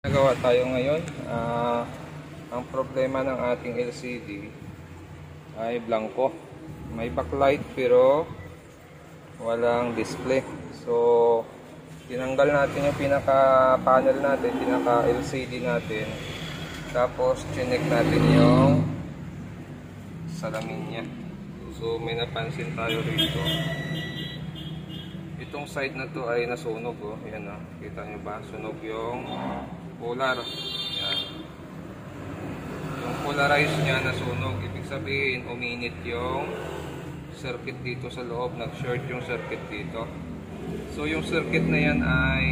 Nagawa tayo ngayon. Ang problema ng ating LCD ay blanco. May backlight pero walang display. So, tinanggal natin yung pinaka-panel natin, pinaka-LCD natin. Tapos, chinek natin yung salamin niya. So, may napansin tayo rito. Itong side na to ay nasunog. Oh. Ayan, oh. Kita nyo ba? Sunog yung polar. Ayan. Yung polarized niya nasunog. Ibig sabihin, uminit yung circuit dito sa loob. Nag-short yung circuit dito. So, yung circuit na yan ay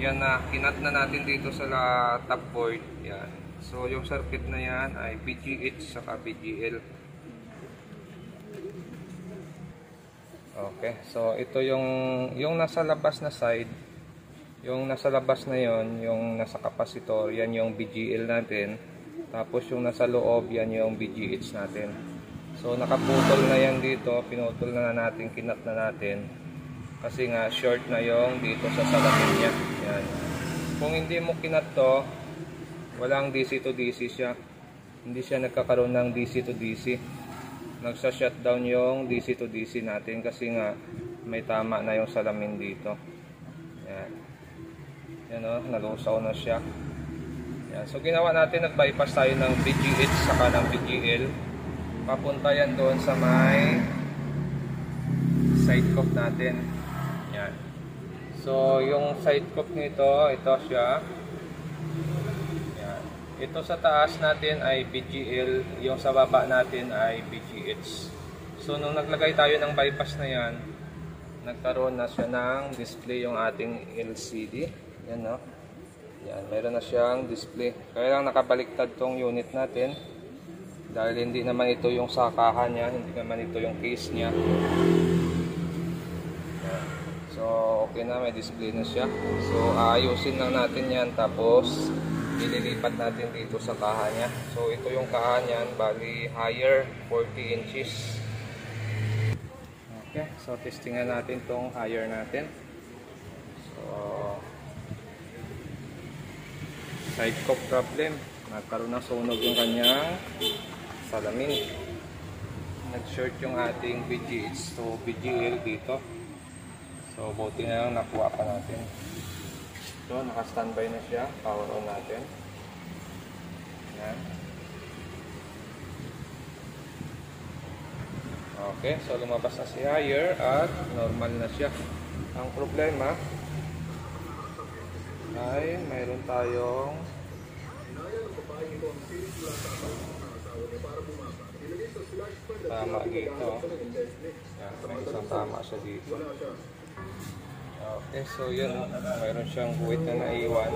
yan na. Kinat na natin dito sa top board. Yan. So, yung circuit na yan ay BGH saka BGL. Okay, so ito yung nasa labas na side, yung nasa labas na yon, yung nasa capacitor, yan yung BGL natin. Tapos yung nasa loob, yan yung BGH natin. So nakaputol na yan dito, pinutol na natin, kinat na natin. Kasi nga short na yung dito sa salamin niya. Yan. Kung hindi mo kinat to, walang DC to DC siya. Hindi siya nagkakaroon ng DC to DC. Nagsa-shutdown yung DC to DC natin kasi nga may tama na yung salamin dito. Yan. Yan o, nalusaw na siya. Yan. So ginawa natin, nag-bypass tayo ng BGH saka ng BGL. Papunta yan doon sa may side cup natin. Yan. So yung side cup nito, ito siya. Ito sa taas natin ay BGL, yung sa baba natin ay BGH. So nung naglagay tayo ng bypass na yan, nagkaroon na siya ng display yung ating LCD. Yan, no? Yan, meron na siyang display. Kaya lang nakabaliktad tong unit natin. Dahil hindi naman ito yung sakahan niya, hindi naman ito yung case niya. Yan. So okay na, may display na siya. So aayusin lang natin yan, tapos ililipat natin dito sa kaha niya. So ito yung kaha niyan, bali higher 40 inches. Okay, so testingan natin tong higher natin. So side cup problem, nagkaroon ng sunog yung kanyang salamin. Nag-short yung ating BGH to BGL dito. So buti na lang nakuha pa natin. So, naka-standby na siya. Power on natin. Yan. Okay, so lumabas na si higher at normal na siya. Ang problema ay mayroon tayong tama dito. Yan, may isang tama siya dito. Okay, so yun, mayroon siyang buwit na naiwan.